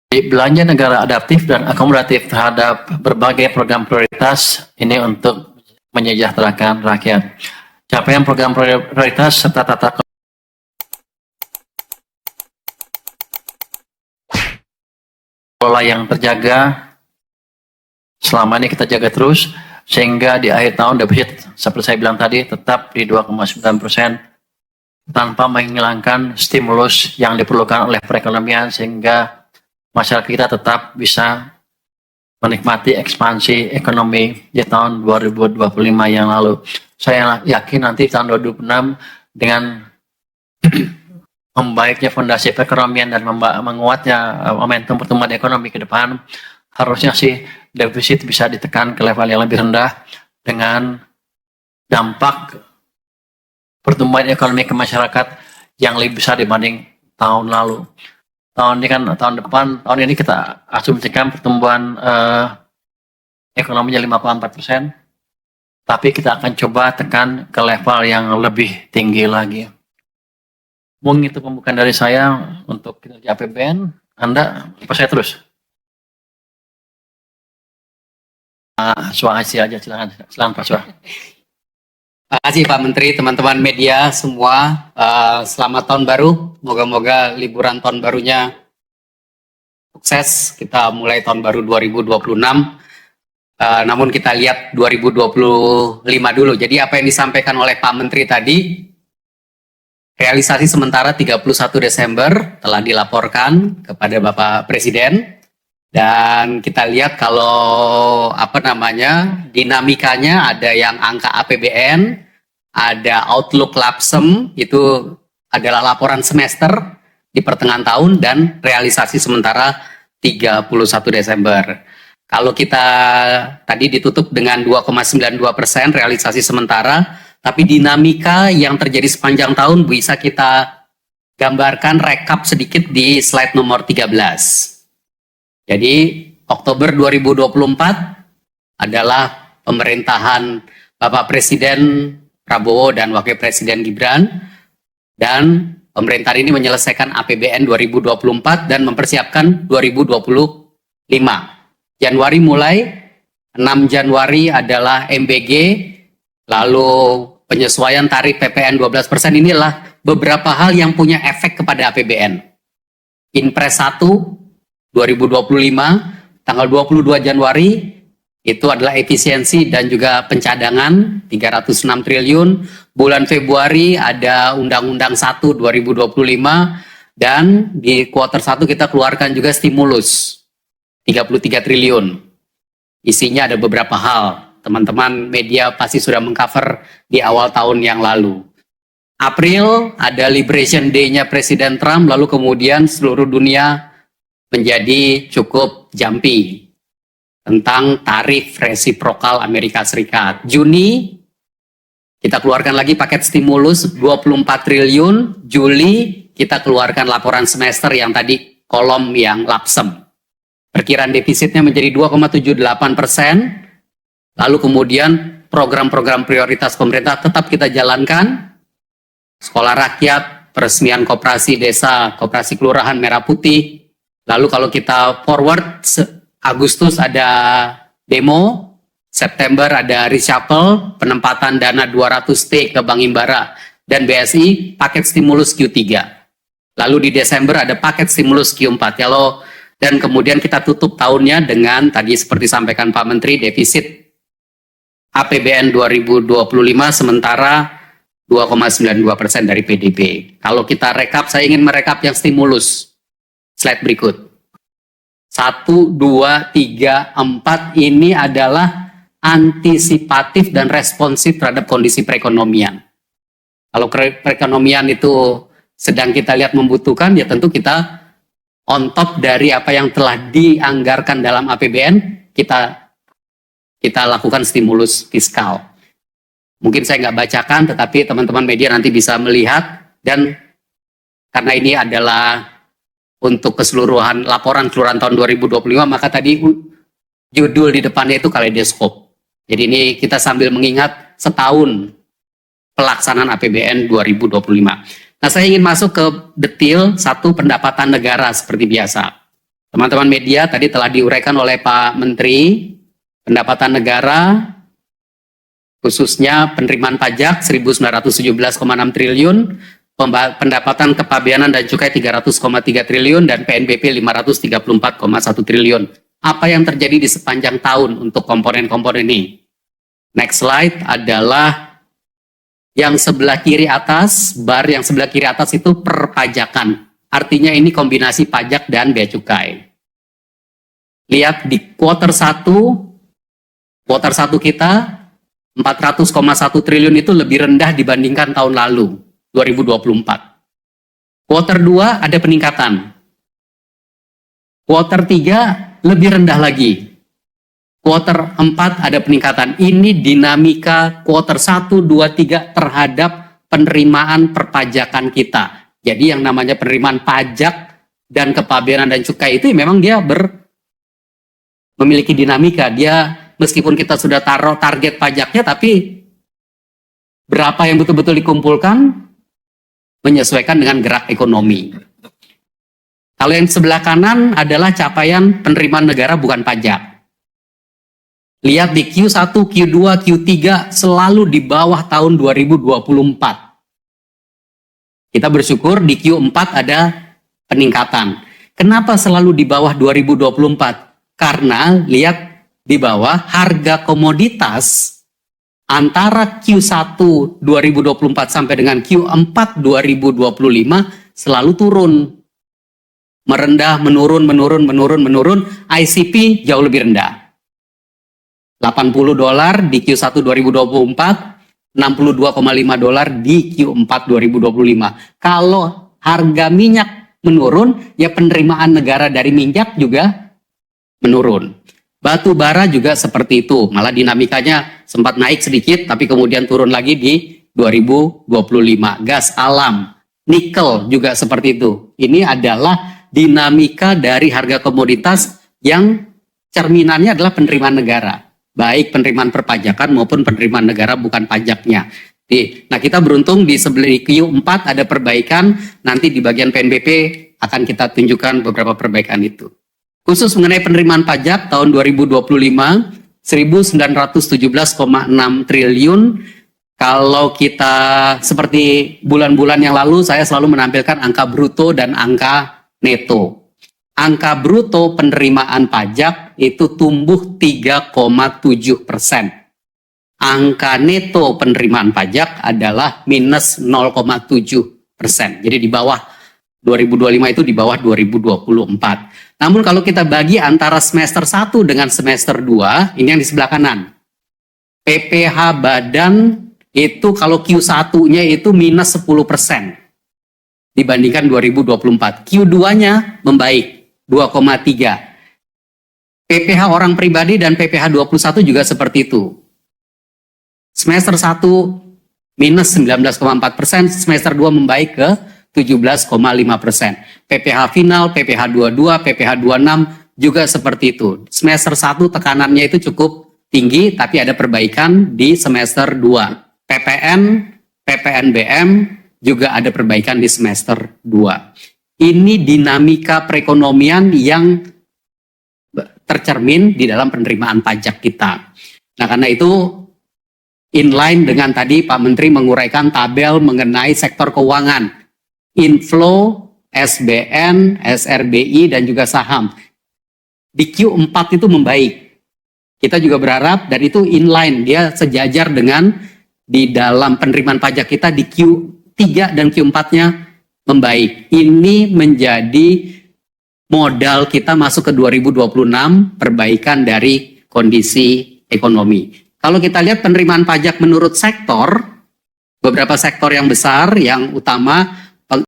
Belanja negara adaptif dan akomodatif terhadap berbagai program prioritas ini untuk menyejahterakan rakyat. Capaian program prioritas serta tata kelola yang terjaga selama ini kita jaga terus, sehingga di akhir tahun defisit seperti saya bilang tadi tetap di 2,9% tanpa menghilangkan stimulus yang diperlukan oleh perekonomian, sehingga masyarakat kita tetap bisa menikmati ekspansi ekonomi di tahun 2025 yang lalu. Saya yakin nanti tahun 2026 dengan membaiknya fondasi perekonomian dan menguatnya momentum pertumbuhan ekonomi ke depan, harusnya sih defisit bisa ditekan ke level yang lebih rendah dengan dampak pertumbuhan ekonomi ke masyarakat yang lebih besar dibanding tahun lalu. Tahun ini kan tahun ini kita asumsikan pertumbuhan ekonominya 5,4%, tapi kita akan coba tekan ke level yang lebih tinggi lagi. Mungkin itu pembukaan dari saya untuk kinerja APBN. Anda, apa saya terus? Swaasi aja, silakan Pak Swa. Terima kasih Pak Menteri, teman-teman media semua, selamat tahun baru. Moga-moga liburan tahun barunya sukses. Kita mulai tahun baru 2026. Namun kita lihat 2025 dulu. Jadi apa yang disampaikan oleh Pak Menteri tadi, realisasi sementara 31 Desember telah dilaporkan kepada Bapak Presiden. Dan kita lihat kalau dinamikanya ada yang angka APBN, ada outlook lapsem, itu adalah laporan semester di pertengahan tahun, dan realisasi sementara 31 Desember. Kalau kita tadi ditutup dengan 2,92% realisasi sementara, tapi dinamika yang terjadi sepanjang tahun bisa kita gambarkan rekap sedikit di slide nomor 13. Jadi Oktober 2024 adalah pemerintahan Bapak Presiden Prabowo dan Wakil Presiden Gibran, dan pemerintahan ini menyelesaikan APBN 2024 dan mempersiapkan 2025. Januari mulai, 6 Januari adalah MBG, lalu penyesuaian tarif PPN 12%. Inilah beberapa hal yang punya efek kepada APBN. Inpres 1 2025 tanggal 22 Januari itu adalah efisiensi dan juga pencadangan 306 triliun. Bulan Februari ada Undang-Undang 1 2025, dan di kuartal 1 kita keluarkan juga stimulus 33 triliun. Isinya ada beberapa hal. Teman-teman media pasti sudah mengcover di awal tahun yang lalu. April ada Liberation Day-nya Presiden Trump, lalu kemudian seluruh dunia menjadi cukup jumpy tentang tarif resiprokal Amerika Serikat. Juni kita keluarkan lagi paket stimulus 24 triliun. Juli kita keluarkan laporan semester yang tadi kolom yang lapsem. Perkiraan defisitnya menjadi 2,78%. Lalu kemudian program-program prioritas pemerintah tetap kita jalankan. Sekolah rakyat, peresmian koperasi desa, koperasi kelurahan Merah Putih. Lalu kalau kita forward, Agustus ada demo, September ada reshuffle, penempatan dana 200T ke Bank Himbara dan BSI, paket stimulus Q3. Lalu di Desember ada paket stimulus Q4. Dan kemudian kita tutup tahunnya dengan tadi seperti sampaikan Pak Menteri, defisit APBN 2025 sementara 2,92% dari PDB. Kalau kita rekap, saya ingin merekap yang stimulus. Slide berikut. 1, 2, 3, 4 ini adalah antisipatif dan responsif terhadap kondisi perekonomian. Kalau perekonomian itu sedang kita lihat membutuhkan, ya tentu kita on top dari apa yang telah dianggarkan dalam APBN, kita lakukan stimulus fiskal. Mungkin saya nggak bacakan, tetapi teman-teman media nanti bisa melihat, dan karena ini adalah untuk keseluruhan laporan keseluruhan tahun 2025, maka tadi judul di depannya itu kaleidoskop. Jadi ini kita sambil mengingat setahun pelaksanaan APBN 2025. Nah, saya ingin masuk ke detail satu pendapatan negara seperti biasa. Teman-teman media, tadi telah diuraikan oleh Pak Menteri, pendapatan negara, khususnya penerimaan pajak 1.917,6 triliun, pendapatan kepabeanan dan cukai 300,3 triliun, dan PNBP 534,1 triliun. Apa yang terjadi di sepanjang tahun untuk komponen-komponen ini? Next slide adalah yang sebelah kiri atas, bar yang sebelah kiri atas itu perpajakan. Artinya ini kombinasi pajak dan bea cukai. Lihat di kuartal 1 kita 400,1 triliun itu lebih rendah dibandingkan tahun lalu, 2024. Kuartal 2 ada peningkatan. Kuartal 3 lebih rendah lagi. Kuartal 4 ada peningkatan. Ini dinamika kuartal 1, 2, 3 terhadap penerimaan perpajakan kita. Jadi yang namanya penerimaan pajak dan kepabeanan dan cukai itu memang dia memiliki dinamika. Dia meskipun kita sudah taruh target pajaknya, tapi berapa yang betul-betul dikumpulkan menyesuaikan dengan gerak ekonomi. Kalau yang sebelah kanan adalah capaian penerimaan negara bukan pajak. Lihat di Q1, Q2, Q3 selalu di bawah tahun 2024. Kita bersyukur di Q4 ada peningkatan. Kenapa selalu di bawah 2024? Karena lihat di bawah harga komoditas antara Q1 2024 sampai dengan Q4 2025 selalu turun. Merendah, menurun. ICP jauh lebih rendah. $80 di Q1 2024, $62,5 di Q4 2025. Kalau harga minyak menurun, ya penerimaan negara dari minyak juga menurun. Batu bara juga seperti itu, malah dinamikanya sempat naik sedikit, tapi kemudian turun lagi di 2025. Gas alam, nikel juga seperti itu. Ini adalah dinamika dari harga komoditas yang cerminannya adalah penerimaan negara. Baik penerimaan perpajakan maupun penerimaan negara bukan pajaknya. Nah, kita beruntung di sebelah Q4 ada perbaikan, nanti di bagian PNBP akan kita tunjukkan beberapa perbaikan itu. Khusus mengenai penerimaan pajak tahun 2025, 1.917,6 triliun. Kalau kita seperti bulan-bulan yang lalu, saya selalu menampilkan angka bruto dan angka neto. Angka bruto penerimaan pajak itu tumbuh 3,7%. Angka neto penerimaan pajak adalah minus 0,7%. Jadi di bawah 2025 itu di bawah 2024. Namun kalau kita bagi antara semester 1 dengan semester 2, ini yang di sebelah kanan. PPh badan itu kalau Q1-nya itu minus 10% dibandingkan 2024. Q2-nya membaik 2,3. PPh orang pribadi dan PPh 21 juga seperti itu. Semester 1 minus 19,4%, semester 2 membaik ke 17,5%. PPh final, PPh 22, PPh 26 juga seperti itu. Semester 1 tekanannya itu cukup tinggi, tapi ada perbaikan di semester 2. PPN, PPNBM juga ada perbaikan di semester 2. Ini dinamika perekonomian yang tercermin di dalam penerimaan pajak kita. Nah, karena itu inline dengan tadi Pak Menteri menguraikan tabel mengenai sektor keuangan, inflow, SBN, SRBI, dan juga saham. Di Q4 itu membaik. Kita juga berharap, dan itu inline, dia sejajar dengan di dalam penerimaan pajak kita di Q3 dan Q4-nya membaik. Ini menjadi modal kita masuk ke 2026, perbaikan dari kondisi ekonomi. Kalau kita lihat penerimaan pajak menurut sektor, beberapa sektor yang besar, yang utama